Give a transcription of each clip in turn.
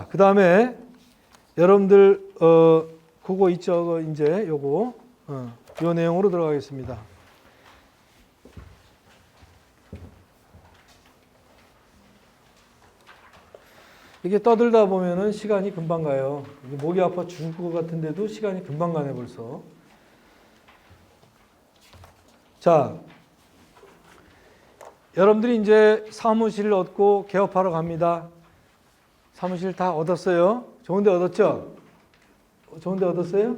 그 다음에 여러분들 그거 있죠. 이제 요거 요 내용으로 들어가겠습니다. 이게 떠들다 보면은 시간이 금방 가요. 목이 아파 죽을 것 같은데도 시간이 금방 가네 벌써. 자, 여러분들이 이제 사무실을 얻고 개업하러 갑니다. 사무실 다 얻었어요? 좋은데 얻었죠? 좋은데 얻었어요?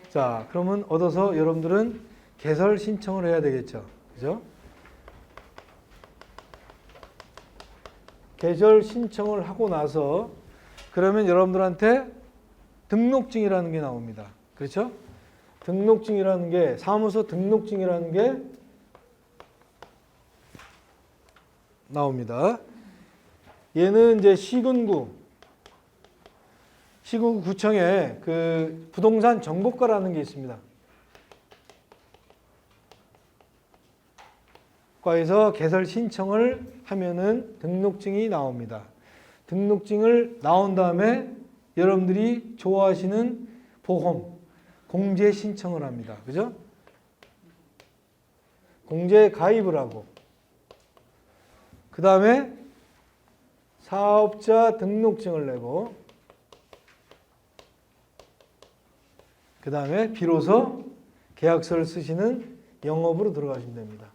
자, 그러면 얻어서 여러분들은 개설 신청을 해야 되겠죠. 그죠? 개설 신청을 하고 나서 그러면 여러분들한테 등록증이라는 게 나옵니다. 그렇죠? 등록증이라는 게, 사무소 등록증이라는 게 나옵니다. 얘는 이제 시군구 구청에 그 부동산 정보과라는 게 있습니다. 과에서 개설 신청을 하면은 등록증이 나옵니다. 등록증을 나온 다음에 여러분들이 좋아하시는 보험, 공제 신청을 합니다. 그죠? 공제 가입을 하고, 그 다음에 사업자 등록증을 내고, 그 다음에 비로소 계약서를 쓰시는 영업으로 들어가시면 됩니다.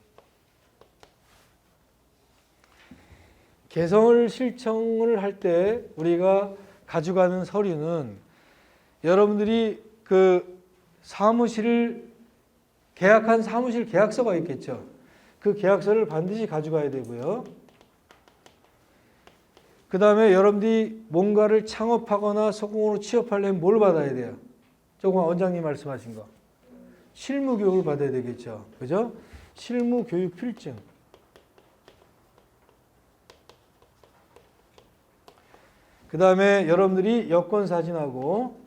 개설 신청을 할 때 우리가 가져가는 서류는 여러분들이 그 사무실을 계약한 사무실 계약서가 있겠죠. 그 계약서를 반드시 가져가야 되고요. 그 다음에 여러분들이 뭔가를 창업하거나 소공으로 취업하려면 뭘 받아야 돼요? 조금 원장님 말씀하신 거. 실무 교육을 받아야 되겠죠. 그죠? 실무 교육 필증. 그 다음에 여러분들이 여권 사진하고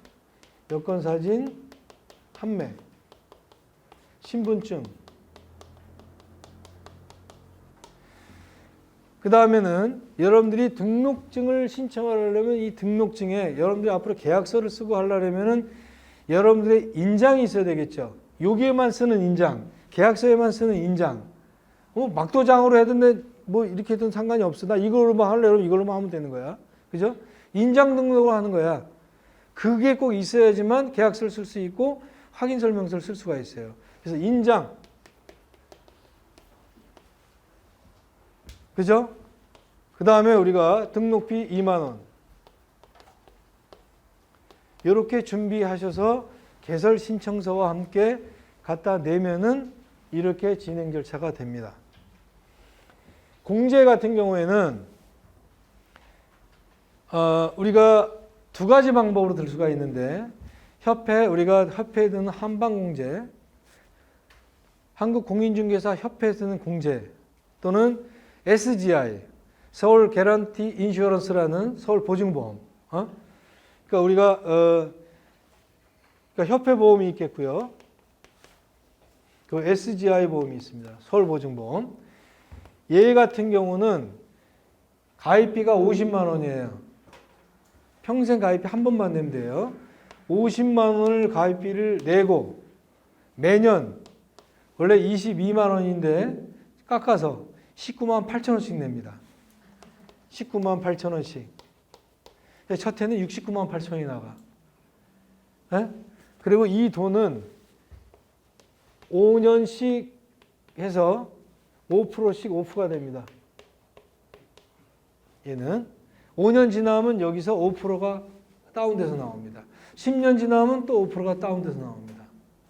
여권 사진 판매, 신분증. 그 다음에는 여러분들이 등록증을 신청하려면 이 등록증에 여러분들이 앞으로 계약서를 쓰고 하려면은 여러분들의 인장이 있어야 되겠죠. 여기에만 쓰는 인장, 계약서에만 쓰는 인장. 막도장으로 해도 뭐 이렇게 해도 상관이 없어. 나 이걸로만 할래. 여러분 이걸로만 하면 되는 거야. 그죠? 인장 등록을 하는 거야. 그게 꼭 있어야지만 계약서를 쓸 수 있고 확인 설명서를 쓸 수가 있어요. 그래서 인장. 그죠? 그 다음에 우리가 등록비 2만 원. 이렇게 준비하셔서 개설 신청서와 함께 갖다 내면은 이렇게 진행 절차가 됩니다. 공제 같은 경우에는 우리가 두 가지 방법으로 들 수가 있는데 우리가 협회에 드는 한방공제, 한국공인중개사 협회에 드는 공제 또는 SGI, 서울 개런티 인슈어런스라는 서울 보증보험. 그러니까 우리가 그러니까 협회 보험이 있겠고요. 그 SGI 보험이 있습니다. 서울 보증보험. 얘 같은 경우는 가입비가 50만 원이에요. 평생 가입비 한 번만 내면 돼요. 50만 원을 가입비를 내고 매년 원래 22만 원인데 깎아서 19만 8천 원씩 냅니다. 19만 8천 원씩. 첫 해는 69만 8천 원이 나가. 네? 그리고 이 돈은 5년씩 해서 5%씩 오프가 됩니다. 얘는 5년 지나면 여기서 5%가 다운돼서 나옵니다. 10년 지나면 또 5%가 다운돼서 나옵니다.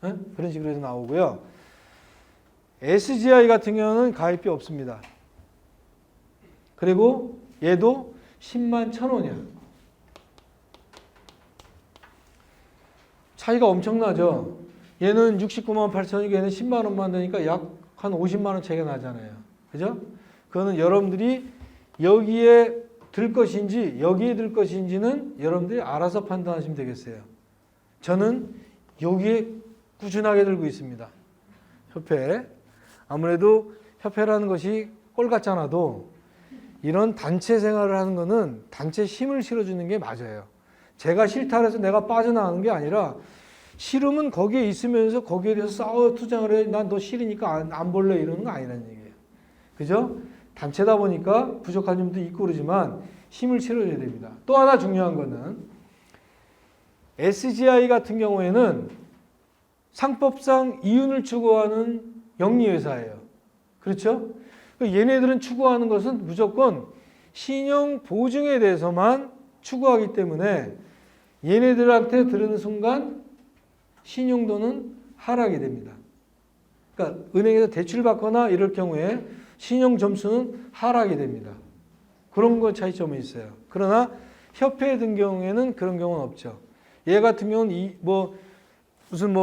네? 그런 식으로 해서 나오고요. SGI 같은 경우는 가입비 없습니다. 그리고 얘도 10만 1천 원이야. 차이가 엄청나죠. 얘는 69만 8천이고 얘는 10만 원만 되니까 약 한 50만 원 차이가 나잖아요. 그죠? 그거는 여러분들이 여기에 들 것인지 여기에 들 것인지는 여러분들이 알아서 판단하시면 되겠어요. 저는 여기에 꾸준하게 들고 있습니다. 협회. 아무래도 협회라는 것이 꼴 같지 않아도 이런 단체 생활을 하는 거는 단체 힘을 실어주는 게 맞아요. 제가 싫다 해서 내가 빠져나가는 게 아니라 싫으면 거기에 있으면서 거기에 대해서 싸워 투쟁을 해. 난 너 싫으니까 안 볼래 이러는 거 아니라는 얘기예요. 그죠? 단체다 보니까 부족한 점도 있고 그러지만 힘을 실어줘야 됩니다. 또 하나 중요한 거는 SGI 같은 경우에는 상법상 이윤을 추구하는 영리회사예요. 그렇죠? 얘네들은 추구하는 것은 무조건 신용 보증에 대해서만 추구하기 때문에 얘네들한테 들은 순간 신용도는 하락이 됩니다. 그러니까 은행에서 대출 받거나 이럴 경우에 신용 점수는 하락이 됩니다. 그런 거 차이점이 있어요. 그러나 협회에 든 경우에는 그런 경우는 없죠. 얘 같은 경우는 무슨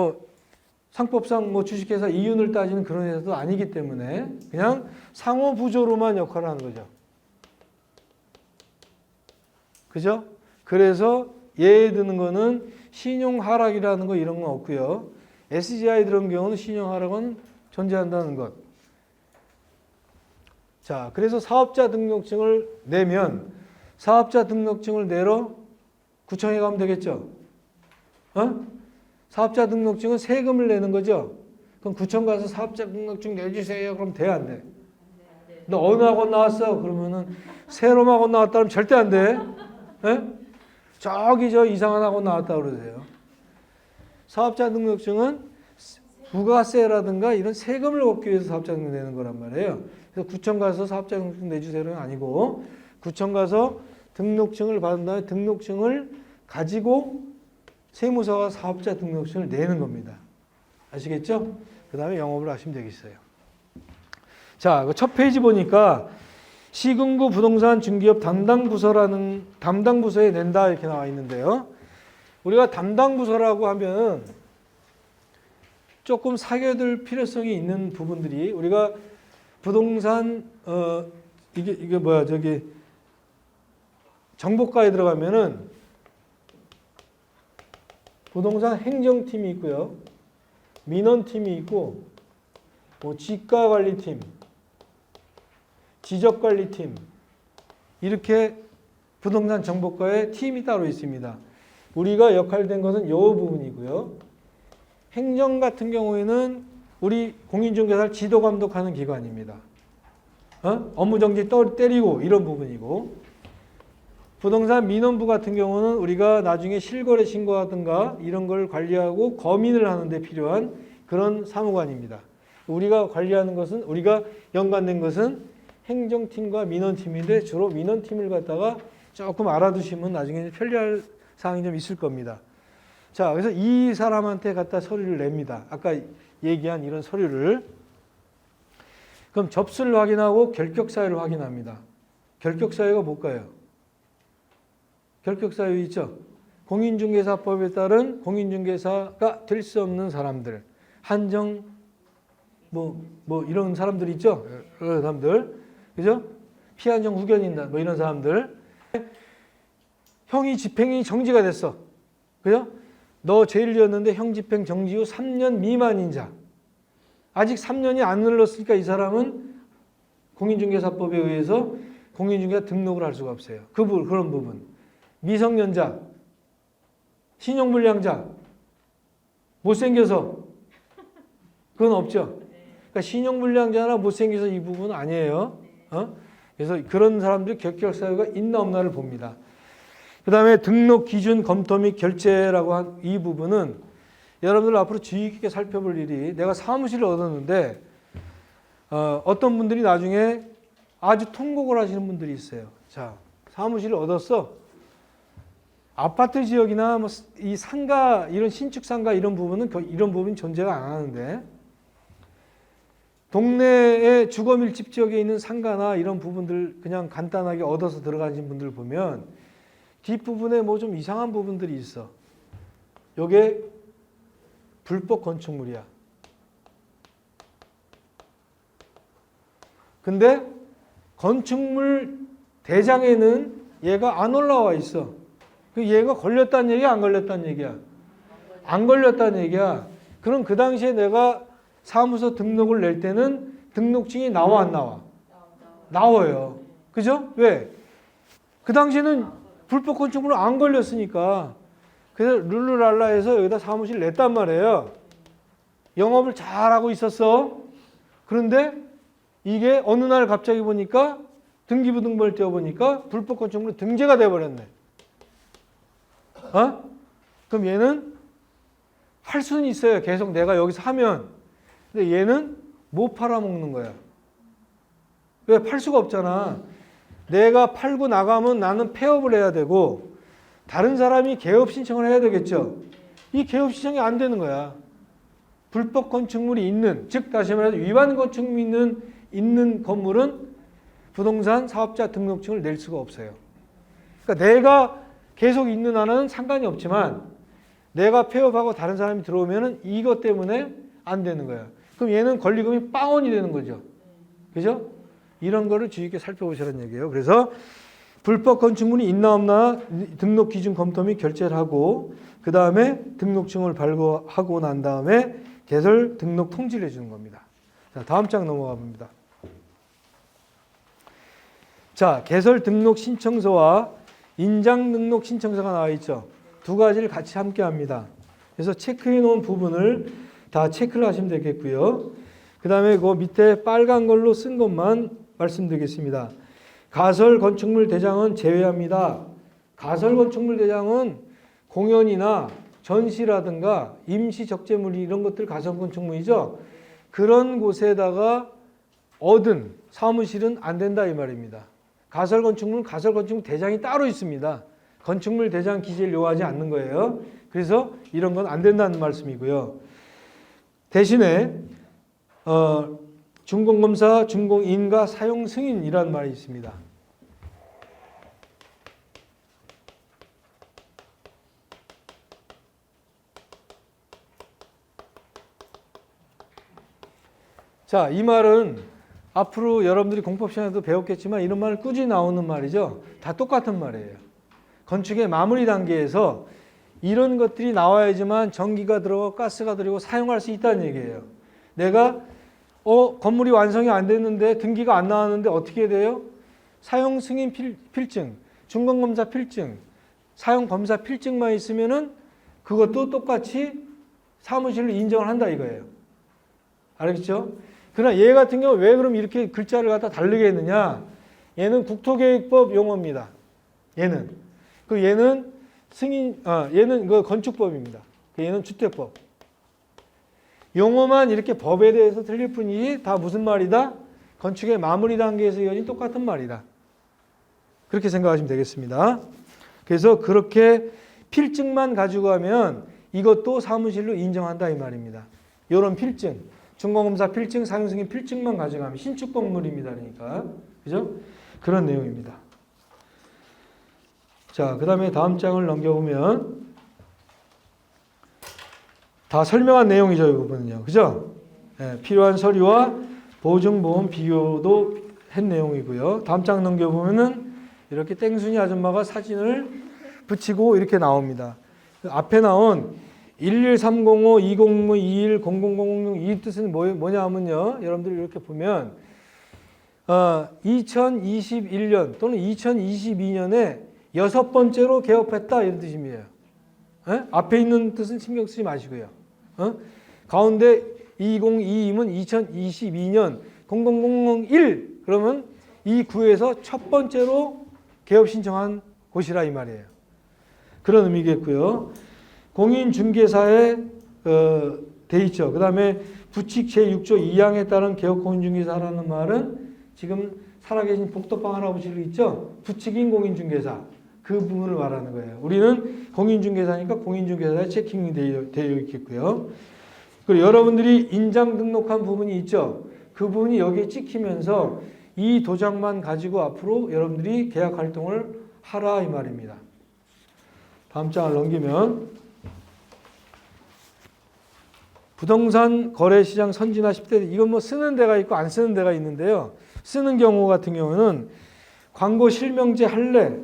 상법상 주식회사 이윤을 따지는 그런 회사도 아니기 때문에 그냥 상호 부조로만 역할을 하는 거죠. 그죠? 그래서 얘에 드는 거는 신용 하락이라는 거 이런 건 없고요. SGI 들은 경우는 신용 하락은 존재한다는 것. 자, 그래서 사업자 등록증을 내면 사업자 등록증을 내러 구청에 가면 되겠죠? 사업자 등록증은 세금을 내는 거죠? 그럼 구청 가서 사업자 등록증 내주세요. 그럼 돼, 안 돼? 너 어느 학원 나왔어? 그러면은 세롬 학원 나왔다 그러면 절대 안 돼. 저기 이상한 학원 나왔다 그러세요. 사업자 등록증은 부가세라든가 이런 세금을 걷기 위해서 사업자 등록 내는 거란 말이에요. 그래서 구청 가서 사업자 등록증 내주세요는 아니고 구청 가서 등록증을 받은 다음에 등록증을 가지고 세무서가 사업자 등록증을 내는 겁니다. 아시겠죠? 그 다음에 영업을 하시면 되겠어요. 자, 첫 페이지 보니까 시군구 부동산 중개업 담당 부서에 낸다 이렇게 나와 있는데요. 우리가 담당 부서라고 하면 조금 사겨둘 필요성이 있는 부분들이 우리가 부동산 이게 뭐야 정보과에 들어가면은 부동산 행정팀이 있고요. 민원팀이 있고 지가관리팀, 지적관리팀 이렇게 부동산 정보과에 팀이 따로 있습니다. 우리가 역할된 것은 이 부분이고요. 행정 같은 경우에는 우리 공인중개사를 지도감독하는 기관입니다. 업무정지 때리고 이런 부분이고 부동산 민원부 같은 경우는 우리가 나중에 실거래 신고하든가 이런 걸 관리하고 검인을 하는 데 필요한 그런 사무관입니다. 우리가 관리하는 것은 우리가 연관된 것은 행정팀과 민원팀인데 주로 민원팀을 갖다가 조금 알아두시면 나중에 편리할 사항이 좀 있을 겁니다. 자, 그래서 이 사람한테 갖다 서류를 냅니다. 아까 얘기한 이런 서류를. 그럼 접수를 확인하고 결격사유를 확인합니다. 결격사유가 뭘까요? 결격사유 있죠? 공인중개사법에 따른 공인중개사가 될 수 없는 사람들, 한정, 이런 사람들 있죠? 이런 사람들. 그죠? 피한정 후견인단, 이런 사람들. 형이 집행이 정지가 됐어. 그죠? 너 죄일이었는데 형 집행 정지 후 3년 미만인 자. 아직 3년이 안 흘렀으니까 이 사람은 공인중개사법에 의해서 공인중개사 등록을 할 수가 없어요. 그런 부분. 미성년자, 신용불량자, 못생겨서 그건 없죠. 그러니까 신용불량자나 못생겨서 이 부분은 아니에요. 그래서 그런 사람들이 결격사유가 있나 없나를 봅니다. 그 다음에 등록 기준 검토 및 결제라고 한 이 부분은 여러분들 앞으로 주의 깊게 살펴볼 일이 내가 사무실을 얻었는데 어떤 분들이 나중에 아주 통곡을 하시는 분들이 있어요. 자, 사무실을 얻었어. 아파트 지역이나 이 상가 이런 신축 상가 이런 부분은 존재가 안 하는데 동네의 주거 밀집 지역에 있는 상가나 이런 부분들 그냥 간단하게 얻어서 들어가신 분들 보면 뒷부분에 좀 이상한 부분들이 있어. 요게 불법 건축물이야. 근데 건축물 대장에는 얘가 안 올라와 있어. 얘가 걸렸다는 얘기야, 안 걸렸다는 얘기야? 안 걸렸다는 얘기야. 그럼 그 당시에 내가 사무소 등록을 낼 때는 등록증이 나와, 안 나와? 나와요. 그죠? 왜? 그 당시에는 불법 건축물은 안 걸렸으니까. 그래서 룰루랄라해서 여기다 사무실 냈단 말이에요. 영업을 잘하고 있었어. 그런데 이게 어느 날 갑자기 보니까 등기부등본을 떼어보니까 불법 건축물로 등재가 돼버렸네. 어? 그럼 얘는 할 수는 있어요. 계속 내가 여기서 하면. 근데 얘는 못 팔아먹는 거야. 왜? 팔 수가 없잖아. 내가 팔고 나가면 나는 폐업을 해야 되고 다른 사람이 개업 신청을 해야 되겠죠. 이 개업 신청이 안 되는 거야. 불법 건축물이 있는, 즉 다시 말해서 위반 건축물이 있는 건물은 부동산 사업자 등록증을 낼 수가 없어요. 그러니까 내가 계속 있는 한은 상관이 없지만 내가 폐업하고 다른 사람이 들어오면은 이것 때문에 안 되는 거야. 그럼 얘는 권리금이 빵원이 되는 거죠. 그죠? 이런 거를 주의 깊게 살펴보시라는 얘기예요. 그래서 불법 건축물이 있나 없나 등록 기준 검토 및 결재를 하고 그 다음에 등록증을 발급하고 난 다음에 개설 등록 통지를 해주는 겁니다. 자, 다음 장 넘어가 봅니다. 자, 개설 등록 신청서와 인장 등록 신청서가 나와 있죠. 두 가지를 같이 함께 합니다. 그래서 체크해 놓은 부분을 다 체크를 하시면 되겠고요. 그 다음에 그 밑에 빨간 걸로 쓴 것만 말씀드리겠습니다. 가설 건축물 대장은 제외합니다. 가설 건축물 대장은 공연이나 전시라든가 임시 적재물 이런 것들 가설 건축물이죠. 그런 곳에다가 얻은 사무실은 안 된다 이 말입니다. 가설 건축물은 가설 건축물 대장이 따로 있습니다. 건축물 대장 기재를 요하지 않는 거예요. 그래서 이런 건 안 된다는 말씀이고요. 대신에 준공검사, 준공인가 사용 승인이라는 말이 있습니다. 자, 이 말은 앞으로 여러분들이 공법 시간에도 배웠겠지만 이런 말 꾸준히 나오는 말이죠. 다 똑같은 말이에요. 건축의 마무리 단계에서 이런 것들이 나와야지만 전기가 들어가고 가스가 들어가고 사용할 수 있다는 얘기예요. 내가 건물이 완성이 안 됐는데 등기가 안 나왔는데 어떻게 돼요? 사용 승인 필증, 준공검사 필증, 사용 검사 필증만 있으면은 그것도 똑같이 사무실로 인정을 한다 이거예요. 알겠죠? 그러나 얘 같은 경우 왜 그럼 이렇게 글자를 갖다 다르게 했느냐? 얘는 국토계획법 용어입니다. 얘는 얘는 그 건축법입니다. 얘는 주택법. 용어만 이렇게 법에 대해서 틀릴 뿐이지 다 무슨 말이다? 건축의 마무리 단계에서 이어진 똑같은 말이다. 그렇게 생각하시면 되겠습니다. 그래서 그렇게 필증만 가지고 가면 이것도 사무실로 인정한다 이 말입니다. 이런 필증, 준공검사 필증, 사용승인 필증만 가져가면 신축 건물입니다. 그러니까 그죠? 그런 내용입니다. 자, 그 다음에 다음 장을 넘겨보면 다 설명한 내용이죠. 이 부분은요. 그죠? 네, 필요한 서류와 보증보험 비교도 한 내용이고요. 다음 장 넘겨보면은 이렇게 땡순이 아줌마가 사진을 붙이고 이렇게 나옵니다. 앞에 나온 11305, 2005, 21, 0006 이 뜻은 뭐냐 하면요. 여러분들 이렇게 보면 2021년 또는 2022년에 6번째로 개업했다 이런 뜻입니다. 앞에 있는 뜻은 신경 쓰지 마시고요. 가운데 2022면 2022년 0001 그러면 이 구에서 첫 번째로 개업 신청한 곳이라 이 말이에요. 그런 의미겠고요. 공인중개사에 돼 있죠. 그 다음에 부칙 제6조 2항에 따른 개업 공인중개사라는 말은 지금 살아계신 복덕방 할아버지로 있죠. 부칙인 공인중개사. 그 부분을 말하는 거예요. 우리는 공인중개사니까 공인중개사에 체킹이 되어 있겠고요. 그리고 여러분들이 인장 등록한 부분이 있죠. 그 부분이 여기에 찍히면서 이 도장만 가지고 앞으로 여러분들이 계약 활동을 하라 이 말입니다. 다음 장을 넘기면 부동산 거래시장 선진화 10대 이건 뭐 쓰는 데가 있고 안 쓰는 데가 있는데요. 쓰는 경우 같은 경우는 광고 실명제 할래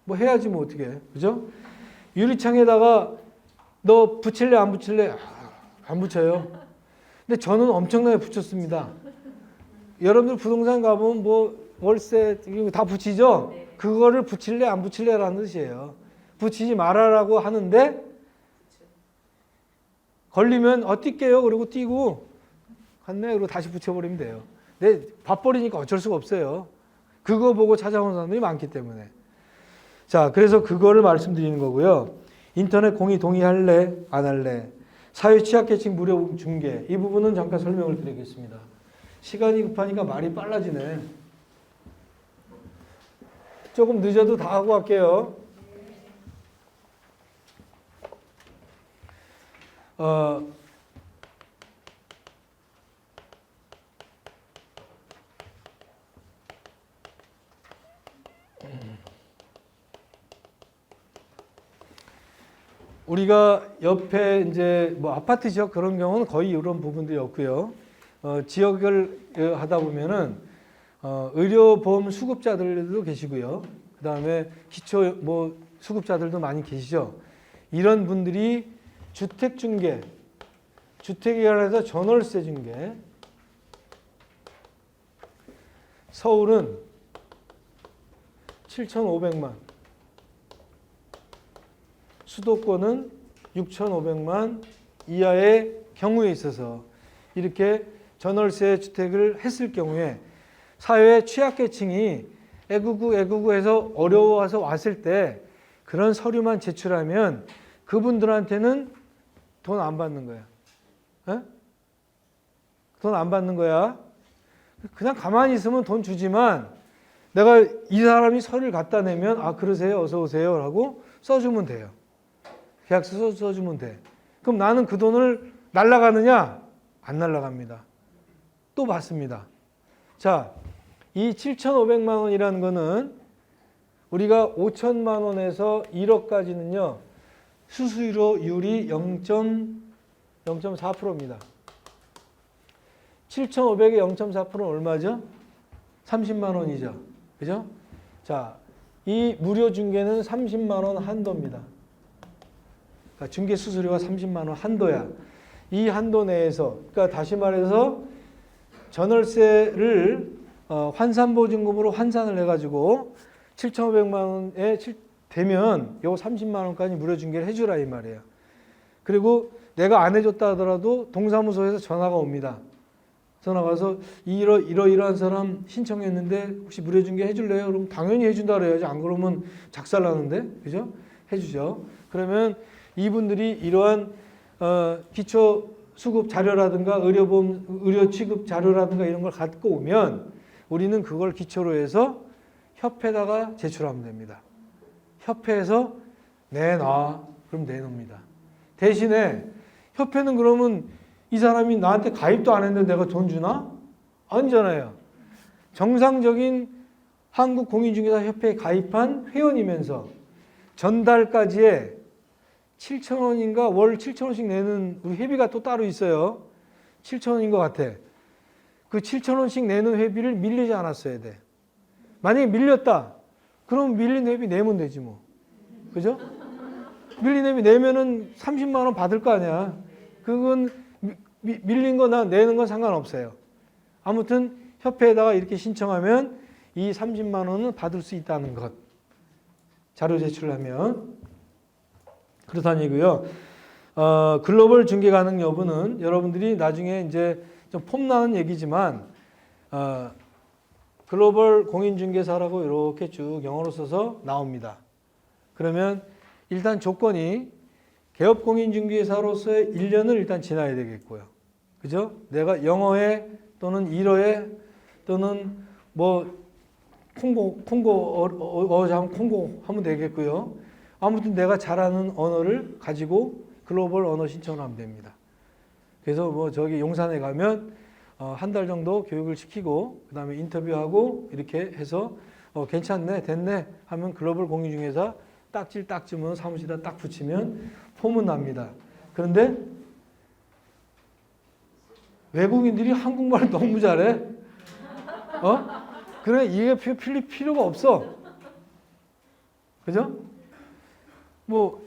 뭐 해야지 뭐 어떻게 해. 그죠? 유리창에다가 너 붙일래 안 붙일래? 안 붙여요. 근데 저는 엄청나게 붙였습니다. 여러분들 부동산 가보면 뭐 월세 이거 다 붙이죠? 네. 그거를 붙일래 안 붙일래라는 뜻이에요. 붙이지 말아라고 하는데 걸리면 뛸게요. 그리고 뛰고 갔네. 그리고 다시 붙여버리면 돼요. 근데 밥벌이니까 어쩔 수가 없어요. 그거 보고 찾아오는 사람들이 많기 때문에. 자, 그래서 그거를 말씀드리는 거고요. 인터넷 공유 동의할래? 안 할래? 사회 취약계층 무료 중개. 이 부분은 잠깐 설명을 드리겠습니다. 시간이 급하니까 말이 빨라지네. 조금 늦어도 다 하고 갈게요. 우리가 옆에 이제 뭐 아파트 지역 그런 경우는 거의 이런 부분들이 없고요. 지역을 하다 보면은 의료보험 수급자들도 계시고요. 그 다음에 기초 뭐 수급자들도 많이 계시죠. 이런 분들이 주택중개, 주택에 관해서 전월세 중개. 서울은 7,500만. 수도권은 6,500만 이하의 경우에 있어서 이렇게 전월세 주택을 했을 경우에 사회 취약계층이 애구구해서 어려워서 왔을 때 그런 서류만 제출하면 그분들한테는 돈 안 받는 거야. 돈 안 받는 거야. 그냥 가만히 있으면 돈 주지만 내가 이 사람이 서류를 갖다 내면 아 그러세요 어서 오세요 라고 써주면 돼요. 계약서 써주면 돼. 그럼 나는 그 돈을 날라가느냐? 안 날라갑니다. 또 받습니다. 자, 이 7,500만 원이라는 거는 우리가 5천만 원에서 1억까지는요. 수수료율이 0.4%입니다. 7,500에 0.4%는 얼마죠? 30만 원이죠. 그죠? 자, 이 무료 중개는 30만 원 한도입니다. 그러니까 중개 수수료가 30만 원 한도야. 이 한도 내에서, 그러니까 다시 말해서 전월세를 환산보증금으로 환산을 해가지고 7,500만 원에 되면 요 30만 원까지 무료 중개를 해주라 이 말이에요. 그리고 내가 안 해줬다 하더라도 동사무소에서 전화가 옵니다. 전화가 와서 이러이러한 사람 신청했는데 혹시 무료 중개 해줄래요? 그럼 당연히 해준다 그래야지. 안 그러면 작살나는데, 그죠? 해주죠. 그러면 이분들이 이러한 기초 수급 자료라든가 의료보험 의료 취급 자료라든가 이런 걸 갖고 오면 우리는 그걸 기초로 해서 협회에다가 제출하면 됩니다. 협회에서 내놔. 그럼 내놓습니다. 대신에 협회는 그러면 이 사람이 나한테 가입도 안 했는데 내가 돈 주나? 아니잖아요. 정상적인 한국공인중개사협회에 가입한 회원이면서 전달까지의 7,000원인가 월 7,000원씩 내는 우리 회비가 또 따로 있어요. 7,000원인 것 같아. 그 7,000원씩 내는 회비를 밀리지 않았어야 돼. 만약에 밀렸다. 그럼 밀린 회비 내면 되지 뭐. 그죠? 밀린 회비 내면은 30만 원 받을 거 아니야. 그건 밀린 거나 내는 건 상관없어요. 아무튼 협회에다가 이렇게 신청하면 이 30만 원은 받을 수 있다는 것. 자료 제출하면. 그렇다는 얘기고요. 글로벌 중개 가능 여부는 여러분들이 나중에 이제 좀 폼나는 얘기지만 글로벌 공인중개사라고 이렇게 쭉 영어로 써서 나옵니다. 그러면 일단 조건이 개업 공인중개사로서의 1년을 일단 지나야 되겠고요. 그죠? 내가 영어에 또는 일어에 또는 뭐 콩고 하면 되겠고요. 아무튼 내가 잘하는 언어를 가지고 글로벌 언어 신청을 하면 됩니다. 그래서 뭐 저기 용산에 가면 한 달 정도 교육을 시키고 그 다음에 인터뷰하고 이렇게 해서 괜찮네 됐네 하면 글로벌 공인중개사 딱지를 딱 주면 사무실에다 딱 붙이면 폼은 납니다. 그런데 외국인들이 한국말을 너무 잘해. 그래 이게 필요가 없어. 그죠? 뭐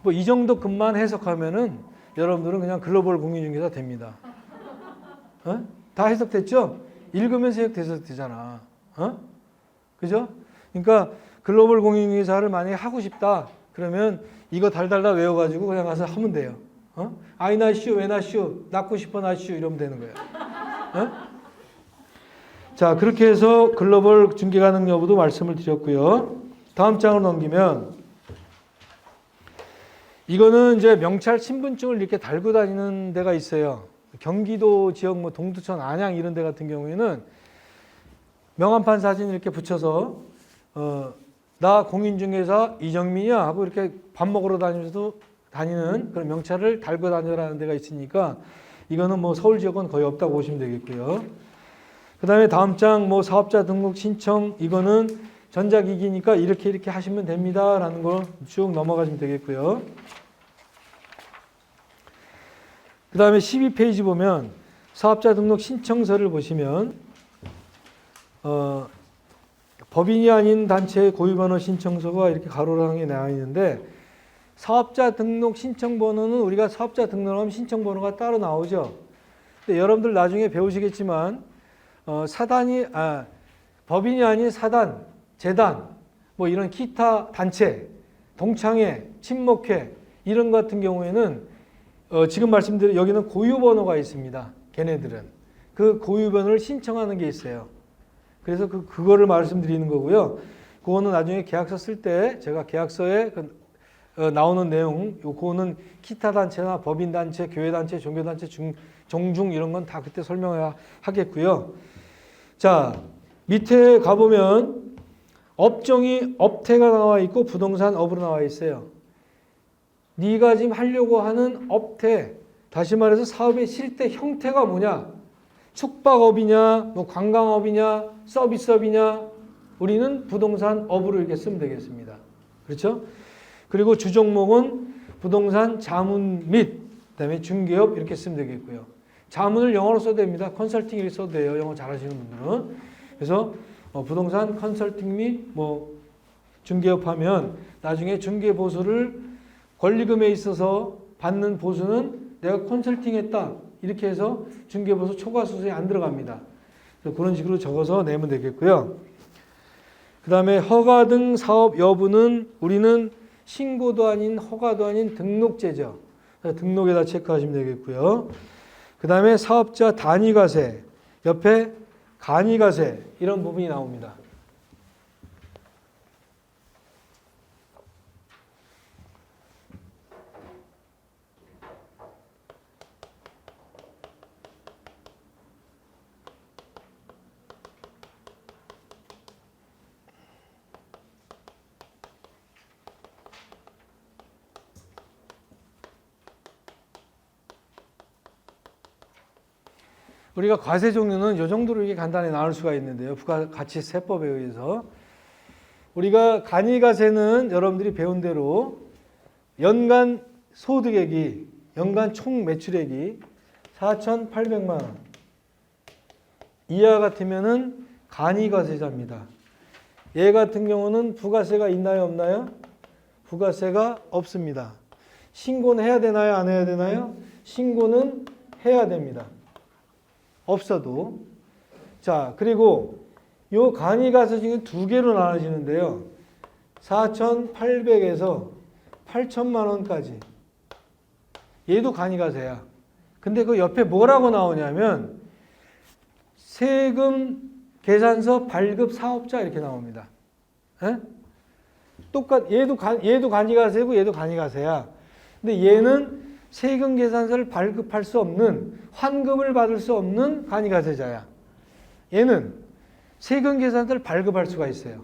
뭐 이 정도 급만 해석하면은 여러분들은 그냥 글로벌 공인중개사 됩니다. 어? 다 해석됐죠? 읽으면서 해석되잖아. 어? 그죠? 그러니까 글로벌 공인중개사를 만약에 하고 싶다 그러면 이거 달달달 외워가지고 그냥 가서 하면 돼요. 어? 아이 나쇼 왜 나쇼 낳고 싶어 나쇼 이러면 되는 거예요. 어? 자, 그렇게 해서 글로벌 중개 가능 여부도 말씀을 드렸고요. 다음 장으로 넘기면 이거는 이제 명찰 신분증을 이렇게 달고 다니는 데가 있어요. 경기도 지역 뭐 동두천, 안양 이런 데 같은 경우에는 명함판 사진 이렇게 붙여서 나 공인중개사 이정민이야 하고 이렇게 밥 먹으러 다니면서도 다니는 그런 명찰을 달고 다녀라는 데가 있으니까 이거는 뭐 서울 지역은 거의 없다고 보시면 되겠고요. 그 다음에 다음 장 뭐 사업자 등록 신청 이거는 전자기기니까 이렇게 하시면 됩니다 라는 거 쭉 넘어가시면 되겠고요. 그 다음에 12페이지 보면 사업자 등록 신청서를 보시면 법인이 아닌 단체의 고유번호 신청서가 이렇게 가로랑에 나와 있는데 사업자 등록 신청번호는 우리가 사업자 등록하면 신청번호가 따로 나오죠. 근데 여러분들 나중에 배우시겠지만 법인이 아닌 사단, 재단, 뭐 이런 기타 단체, 동창회, 친목회 이런 같은 경우에는 지금 말씀드린 여기는 고유번호가 있습니다. 걔네들은 그 고유번호를 신청하는 게 있어요. 그래서 그거를 말씀드리는 거고요. 그거는 나중에 계약서 쓸 때 제가 계약서에 나오는 내용, 그거는 기타 단체나 법인 단체, 교회 단체, 종교 단체, 종중 이런 건 다 그때 설명하겠고요. 자, 밑에 가보면 업종이 업태가 나와 있고 부동산 업으로 나와 있어요. 네가 지금 하려고 하는 업태, 다시 말해서 사업의 실태 형태가 뭐냐? 숙박업이냐, 뭐 관광업이냐, 서비스업이냐? 우리는 부동산 업으로 이렇게 쓰면 되겠습니다. 그렇죠? 그리고 주종목은 부동산 자문 및 그다음에 중개업 이렇게 쓰면 되겠고요. 자문을 영어로 써도 됩니다. 컨설팅 이렇게 써도 돼요. 영어 잘하시는 분들은. 그래서 부동산 컨설팅 및 뭐 중개업 하면 나중에 중개 보수를 권리금에 있어서 받는 보수는 내가 컨설팅 했다. 이렇게 해서 중개 보수 초과 수수에 안 들어갑니다. 그런 식으로 적어서 내면 되겠고요. 그 다음에 허가 등 사업 여부는 우리는 신고도 아닌 허가도 아닌 등록제죠. 등록에다 체크하시면 되겠고요. 그 다음에 사업자 단위과세, 옆에 간이과세 이런 부분이 나옵니다. 우리가 과세 종류는 이 정도로 이게 간단히 나눌 수가 있는데요. 부가가치세법에 의해서. 우리가 간이과세는 여러분들이 배운 대로 연간 소득액이, 연간 총 매출액이 4,800만 원 이하 같으면은 간이과세자입니다. 얘 같은 경우는 부가세가 있나요, 없나요? 부가세가 없습니다. 신고는 해야 되나요, 안 해야 되나요? 신고는 해야 됩니다. 없어도. 자, 그리고 요 간이과세 중에 두 개로 나눠지는데요. 4,800에서 8천만 원까지. 얘도 간이과세야. 근데 그 옆에 뭐라고 나오냐면 세금 계산서 발급 사업자 이렇게 나옵니다. 에? 얘도 간이과세고 얘도 간이과세야. 근데 얘는 세금 계산서를 발급할 수 없는, 환급을 받을 수 없는 간이과세자야. 얘는 세금 계산서를 발급할 수가 있어요.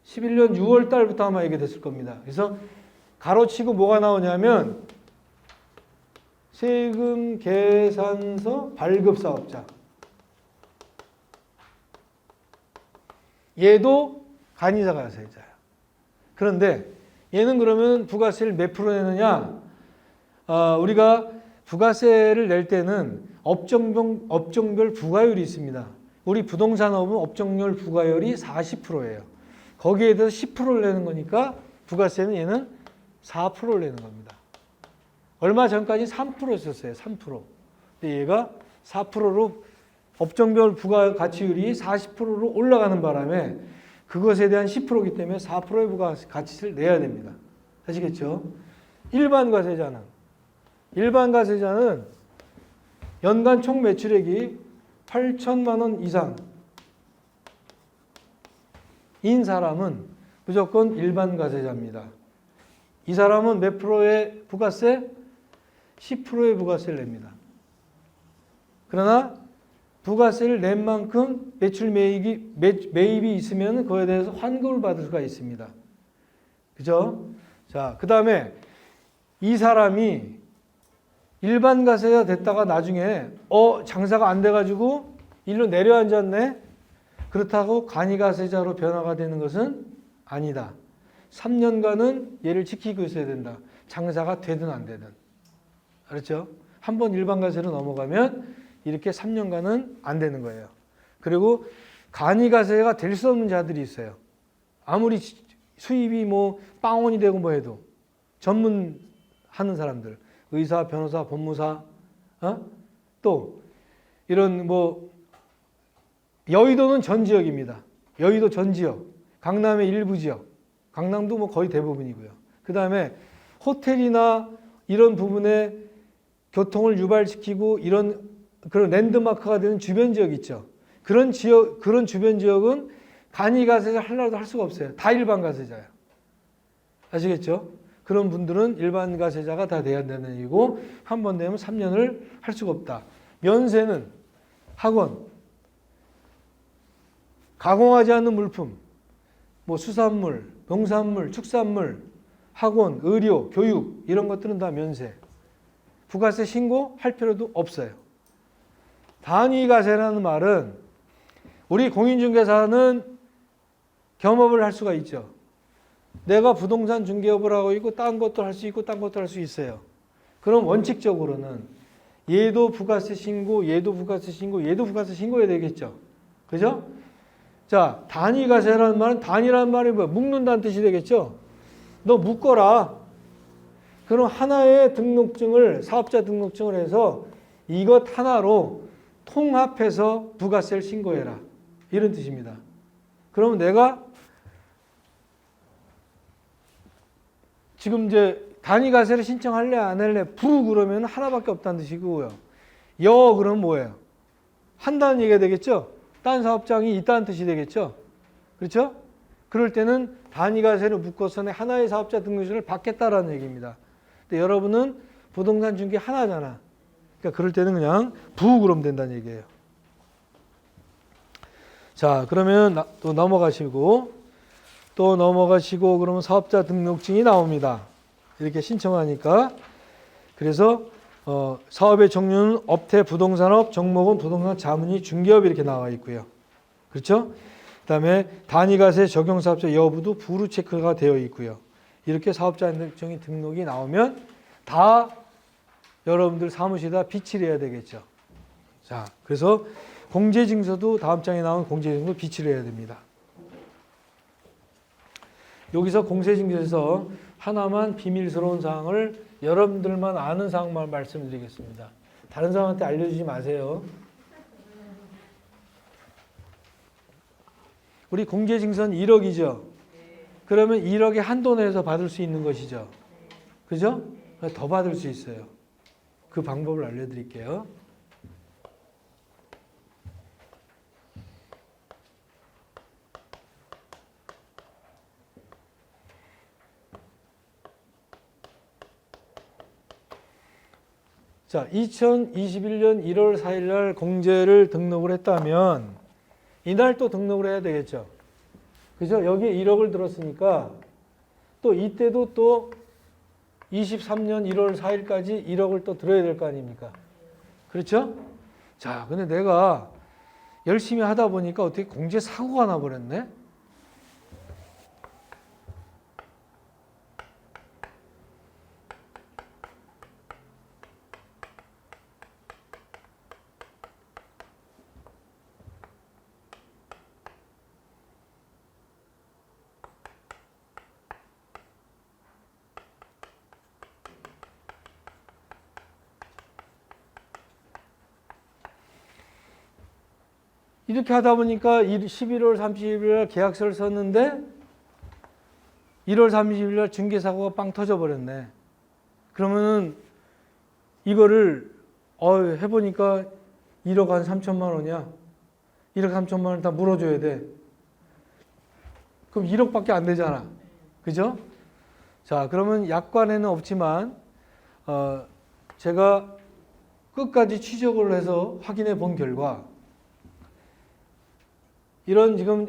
11년 6월 달부터 아마 이게 됐을 겁니다. 그래서 가로치고 뭐가 나오냐면 세금 계산서 발급 사업자. 얘도 간이과세자야. 그런데 얘는 그러면 부가세를 몇 프로 내느냐? 우리가 부가세를 낼 때는 업종별 부가율이 있습니다. 우리 부동산업은 업종별 부가율이 40%예요. 거기에 대해서 10%를 내는 거니까 부가세는 얘는 4%를 내는 겁니다. 얼마 전까지 3%였었어요. 3%. 근데 얘가 4%로 업종별 부가가치율이 40%로 올라가는 바람에 그것에 대한 10%이기 때문에 4%의 부가가치를 내야 됩니다. 아시겠죠? 일반 과세자는 연간 총 매출액이 8천만 원 이상인 사람은 무조건 일반 과세자입니다. 이 사람은 몇 프로의 부가세? 10%의 부가세를 냅니다. 그러나 부가세를 낸 만큼 매출 매입이 있으면 그거에 대해서 환급을 받을 수가 있습니다. 그죠? 자, 그 다음에 이 사람이 일반 과세자 됐다가 나중에 장사가 안 돼가지고 일로 내려앉았네? 그렇다고 간이과세자로 변화가 되는 것은 아니다. 3년간은 얘를 지키고 있어야 된다. 장사가 되든 안 되든. 알았죠? 한번 일반 과세로 넘어가면 이렇게 3년간은 안 되는 거예요. 그리고 간이과세가 될 수 없는 자들이 있어요. 아무리 수입이 뭐 빵원이 되고 뭐 해도 전문하는 사람들, 의사, 변호사, 법무사, 또 이런 뭐 여의도는 전 지역입니다. 여의도 전 지역, 강남의 일부 지역, 강남도 뭐 거의 대부분이고요. 그 다음에 호텔이나 이런 부분에 교통을 유발시키고 그런 랜드마크가 되는 주변 지역 있죠. 그런 주변 지역은 간이과세자 하려도 할 수가 없어요. 다 일반 과세자예요. 아시겠죠? 그런 분들은 일반 과세자가 다 돼야 되는 얘기고 한 번 되면 3년을 할 수가 없다. 면세는 학원, 가공하지 않는 물품, 뭐 수산물, 농산물, 축산물, 학원, 의료, 교육 이런 것들은 다 면세. 부가세 신고할 필요도 없어요. 단위과세라는 말은 우리 공인중개사는 겸업을 할 수가 있죠. 내가 부동산 중개업을 하고 있고 딴 것도 할 수 있고 딴 것도 할 수 있어요. 그럼 원칙적으로는 얘도 부가세 신고, 얘도 부가세 신고, 얘도 부가세 신고해야 되겠죠. 그죠? 자, 단위과세라는 말은 단위라는 말이 뭐야? 묶는다는 뜻이 되겠죠. 너 묶어라. 그럼 하나의 등록증을 사업자 등록증을 해서 이것 하나로 통합해서 부가세를 신고해라. 이런 뜻입니다. 그러면 내가 지금 이제 단위과세를 신청할래 안 할래? 부 그러면 하나밖에 없다는 뜻이고요. 여 그러면 뭐예요? 한다는 얘기가 되겠죠? 딴 사업장이 있다는 뜻이 되겠죠? 그렇죠? 그럴 때는 단위과세를 묶어서 하나의 사업자 등록증을 받겠다라는 얘기입니다. 근데 여러분은 부동산 중개 하나잖아. 그러니까 그럴 때는 그냥 부 그러면 된다는 얘기예요. 자, 그러면 또 넘어가시고 그러면 사업자 등록증이 나옵니다. 이렇게 신청하니까. 그래서 사업의 종류는 업태 부동산업, 종목은 부동산 자문위 중개업 이렇게 나와 있고요. 그렇죠? 그 다음에 단위과세 적용사업자 여부도 부로 체크가 되어 있고요. 이렇게 사업자 등록이 나오면 다 여러분들 사무실에다 비치를 해야 되겠죠. 자, 그래서 공제증서도 다음 장에 나온 공제증서 비치를 해야 됩니다. 여기서 공제증서에서 하나만 비밀스러운 사항을 여러분들만 아는 사항만 말씀드리겠습니다. 다른 사람한테 알려주지 마세요. 우리 공제증서는 1억이죠. 그러면 1억에 한도 내에서 받을 수 있는 것이죠. 그죠? 더 받을 수 있어요. 그 방법을 알려드릴게요. 자, 2021년 1월 4일 날 공제를 등록을 했다면 이날 또 등록을 해야 되겠죠. 그죠? 여기에 1억을 들었으니까 또 이때도 또 23년 1월 4일까지 1억을 또 들어야 될 거 아닙니까? 그렇죠? 자, 근데 내가 열심히 하다 보니까 어떻게 공제 사고가 나버렸네? 이렇게 하다 보니까 11월 30일 날 계약서를 썼는데 1월 30일 날 중개사고가 빵 터져버렸네. 그러면은 이거를 해보니까 1억 한 3천만 원이야. 1억 3천만 원 다 물어줘야 돼. 그럼 1억밖에 안 되잖아. 그죠? 자, 그러면 약관에는 없지만 제가 끝까지 추적을 해서 확인해 본 결과 이런 지금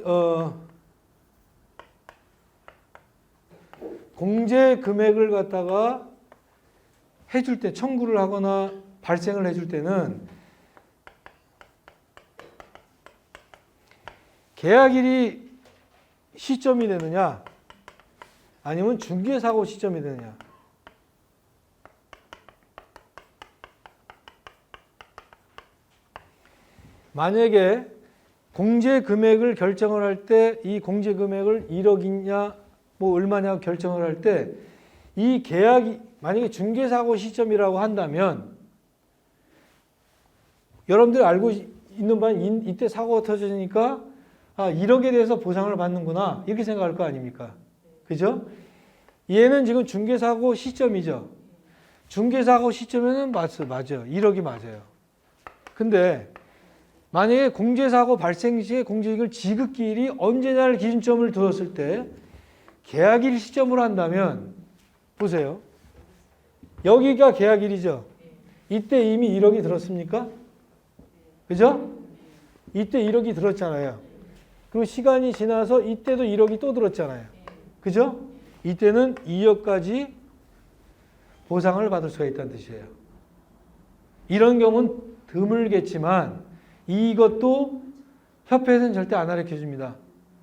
공제 금액을 갖다가 해줄 때 청구를 하거나 발생을 해줄 때는 계약일이 시점이 되느냐 아니면 중개사고 시점이 되느냐. 만약에 공제 금액을 결정을 할 때 이 공제 금액을 1억이냐 뭐 얼마냐 결정을 할 때 이 계약이 만약에 중개사고 시점이라고 한다면 여러분들 알고 있는 바는 이때 사고가 터지니까 1억에 대해서 보상을 받는구나 이렇게 생각할 거 아닙니까? 그죠? 얘는 지금 중개사고 시점이죠. 중개사고 시점에는 맞아요. 1억이 맞아요. 근데 만약에 공제사고 발생 시에 공제이익을 지급기일이 언제냐를 기준점을 두었을 때 계약일 시점으로 한다면 보세요. 여기가 계약일이죠. 이때 이미 1억이 들었습니까? 그죠? 이때 1억이 들었잖아요. 그리고 시간이 지나서 이때도 1억이 또 들었잖아요. 그죠? 이때는 2억까지 보상을 받을 수가 있다는 뜻이에요. 이런 경우는 드물겠지만 이것도 협회에서는 절대 안 가르쳐 줍니다.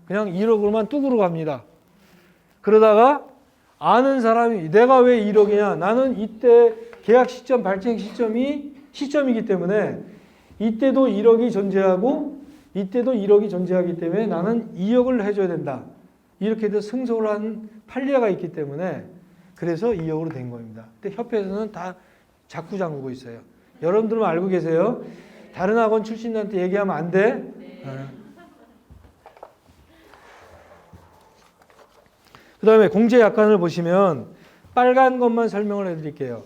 그냥 1억으로만 뚝으로 갑니다. 그러다가 아는 사람이 내가 왜 1억이냐? 나는 이때 계약 시점, 발생 시점이 시점이기 때문에 이때도 1억이 존재하고 이때도 1억이 존재하기 때문에 나는 2억을 해줘야 된다. 이렇게 해서 승소를 한 판례가 있기 때문에 그래서 2억으로 된 겁니다. 근데 협회에서는 다 자꾸 잠그고 있어요. 여러분들은 알고 계세요? 다른 학원 출신한테 얘기하면 안 돼. 네. 그 다음에 공제 약관을 보시면 빨간 것만 설명을 해드릴게요.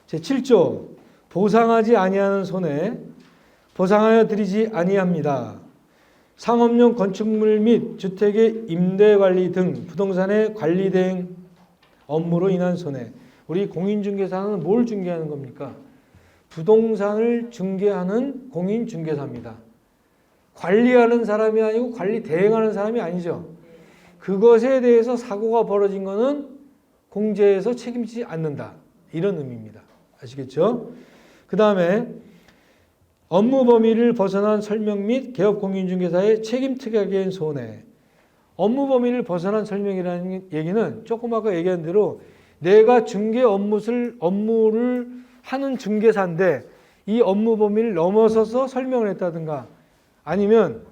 제7조 보상하지 아니하는 손해 보상하여 드리지 아니합니다. 상업용 건축물 및 주택의 임대관리 등 부동산의 관리 대행 업무로 인한 손해. 우리 공인중개사는 뭘 중개하는 겁니까? 부동산을 중개하는 공인중개사입니다. 관리하는 사람이 아니고 관리 대행하는 사람이 아니죠. 그것에 대해서 사고가 벌어진 것은 공제에서 책임지지 않는다. 이런 의미입니다. 아시겠죠? 그 다음에 업무 범위를 벗어난 설명 및 개업 공인중개사의 책임 특약인 손해. 업무 범위를 벗어난 설명이라는 얘기는 조금 아까 얘기한 대로 내가 중개 업무를 하는 중개사인데 이 업무 범위를 넘어서서 설명을 했다든가 아니면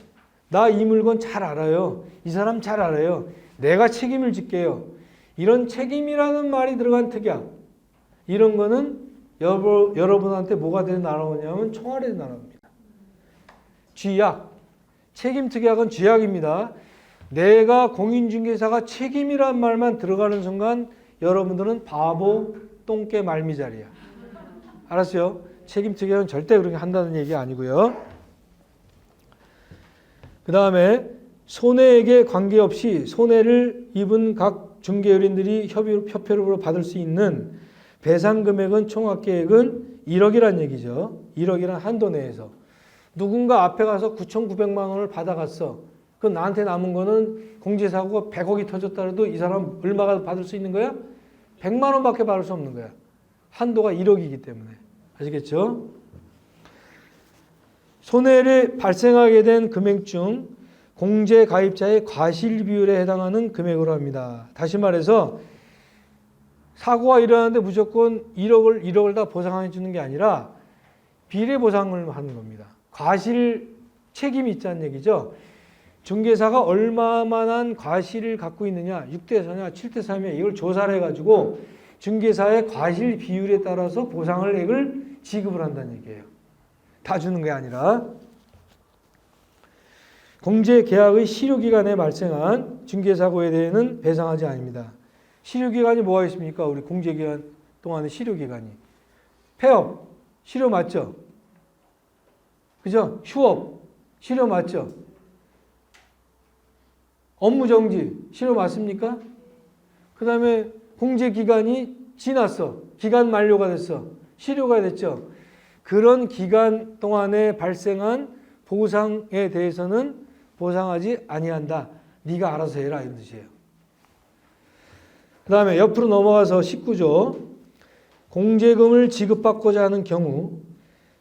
나 이 물건 잘 알아요. 이 사람 잘 알아요. 내가 책임을 질게요. 이런 책임이라는 말이 들어간 특약. 이런 거는 여러분한테 뭐가 돼 나오냐면 총알에 나옵니다. 쥐약. 책임 특약은 쥐약입니다. 내가 공인중개사가 책임이란 말만 들어가는 순간 여러분들은 바보, 똥개, 말미잘이야. 알았어요? 책임 특약은 절대 그렇게 한다는 얘기 아니고요. 그 다음에 손해에게 관계없이 손해를 입은 각 중개요인들이 협회로 받을 수 있는 배상 금액은 총합계액은 1억이란 얘기죠. 1억이란 한도 내에서. 누군가 앞에 가서 9,900만 원을 받아갔어. 그럼 나한테 남은 거는 공제사고가 100억이 터졌다 해도 이 사람 얼마가 받을 수 있는 거야? 100만 원밖에 받을 수 없는 거야. 한도가 1억이기 때문에. 아시겠죠? 손해를 발생하게 된 금액 중 공제 가입자의 과실 비율에 해당하는 금액으로 합니다. 다시 말해서 사고가 일어나는데 무조건 1억을 다 보상해 주는 게 아니라 비례 보상을 하는 겁니다. 과실 책임이 있다는 얘기죠. 중개사가 얼마만한 과실을 갖고 있느냐, 6대 4냐, 7대 3이냐 이걸 조사를 해가지고 중개사의 과실 비율에 따라서 보상을 액을 지급을 한다는 얘기예요. 다 주는 게 아니라. 공제 계약의 실효 기간에 발생한 중개 사고에 대해서는 배상하지 아닙니다. 실효 기간이 뭐가 있습니까? 우리 공제 기간 동안의 실효 기간이 폐업 실효 맞죠? 그죠? 휴업 실효 맞죠? 업무 정지 실효 맞습니까? 그 다음에 공제 기간이 지났어. 기간 만료가 됐어. 실효가 됐죠. 그런 기간 동안에 발생한 보상에 대해서는 보상하지 아니한다. 네가 알아서 해라 이런 뜻이에요. 그 다음에 옆으로 넘어가서 19조. 공제금을 지급받고자 하는 경우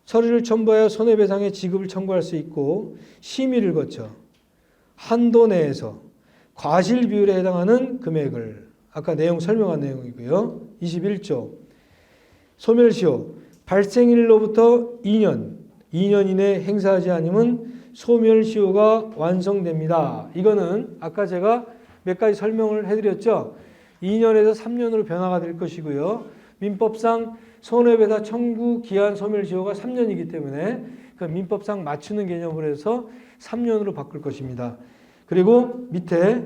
서류를 첨부하여 손해배상의 지급을 청구할 수 있고 심의를 거쳐 한도 내에서 과실 비율에 해당하는 금액을 아까 내용 설명한 내용이고요. 21조. 소멸시효 발생일로부터 2년 이내에 행사하지 않으면 소멸시효가 완성됩니다. 이거는 아까 제가 몇 가지 설명을 해드렸죠. 2년에서 3년으로 변화가 될 것이고요. 민법상 손해배상 청구 기한 소멸시효가 3년이기 때문에 그 민법상 맞추는 개념으로 해서 3년으로 바꿀 것입니다. 그리고 밑에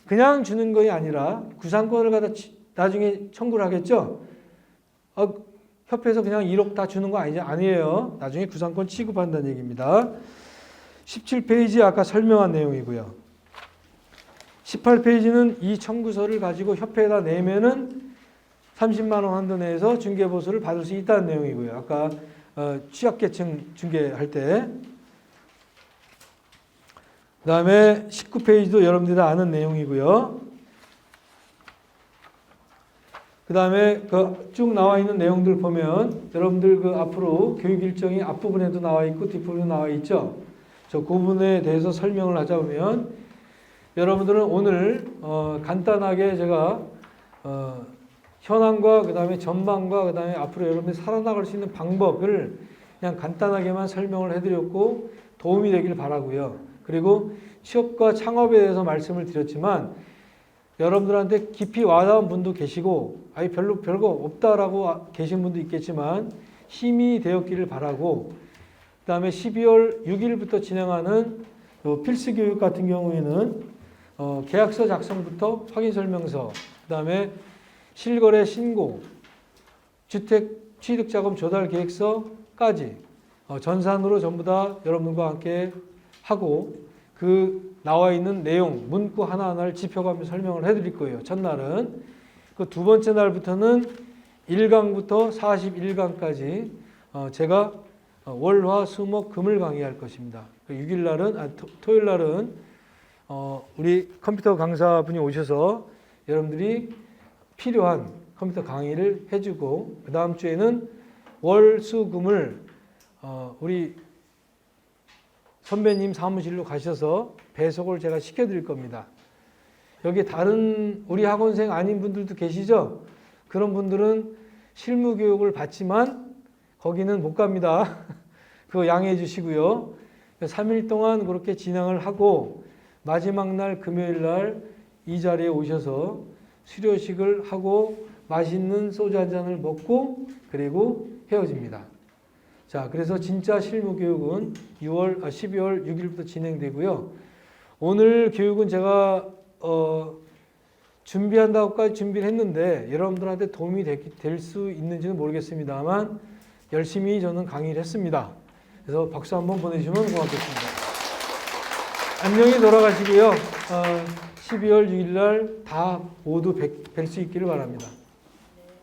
그냥 주는 것이 아니라 구상권을 갖다 나중에 청구를 하겠죠. 협회에서 그냥 1억 다 주는 거 아니에요. 나중에 구상권 취급한다는 얘기입니다. 17페이지 아까 설명한 내용이고요. 18페이지는 이 청구서를 가지고 협회에다 내면은 30만 원 한도 내에서 중개보수를 받을 수 있다는 내용이고요. 아까 취약계층 중개할 때. 그 다음에 19페이지도 여러분들이 다 아는 내용이고요. 그 다음에 그 쭉 나와 있는 내용들 보면 여러분들 그 앞으로 교육 일정이 앞부분에도 나와 있고 뒷부분에 나와 있죠. 저 그 부분에 대해서 설명을 하자 보면 여러분들은 오늘 간단하게 제가 현황과 그 다음에 전망과 그 다음에 앞으로 여러분들이 살아나갈 수 있는 방법을 그냥 간단하게만 설명을 해드렸고 도움이 되길 바라고요. 그리고 취업과 창업에 대해서 말씀을 드렸지만 여러분들한테 깊이 와닿은 분도 계시고 아니 별거 없다라고 계신 분도 있겠지만 힘이 되었기를 바라고 그 다음에 12월 6일부터 진행하는 필수교육 같은 경우에는 계약서 작성부터 확인설명서 그 다음에 실거래 신고 주택 취득자금 조달 계획서까지 전산으로 전부 다 여러분들과 함께 하고 그 나와 있는 내용 문구 하나하나를 짚어가며 설명을 해드릴 거예요. 첫날은 그 두 번째 날부터는 1강부터 41강까지 제가 월, 화, 수, 목, 금을 강의할 것입니다. 6일 날은 토요일 날은 우리 컴퓨터 강사분이 오셔서 여러분들이 필요한 컴퓨터 강의를 해주고 그 다음 주에는 월, 수, 금을 우리 선배님 사무실로 가셔서 배속을 제가 시켜드릴 겁니다. 여기 다른 우리 학원생 아닌 분들도 계시죠? 그런 분들은 실무 교육을 받지만 거기는 못 갑니다. 그거 양해해 주시고요. 3일 동안 그렇게 진행을 하고 마지막 날 금요일 날 이 자리에 오셔서 수료식을 하고 맛있는 소주 한 잔을 먹고 그리고 헤어집니다. 자, 그래서 진짜 실무 교육은 12월 6일부터 진행되고요. 오늘 교육은 제가 준비한다고까지 준비를 했는데 여러분들한테 도움이 될 수 있는지는 모르겠습니다만 열심히 저는 강의를 했습니다. 그래서 박수 한번 보내주시면 고맙겠습니다. 안녕히 돌아가시고요. 12월 6일 날 다 모두 뵐 수 있기를 바랍니다.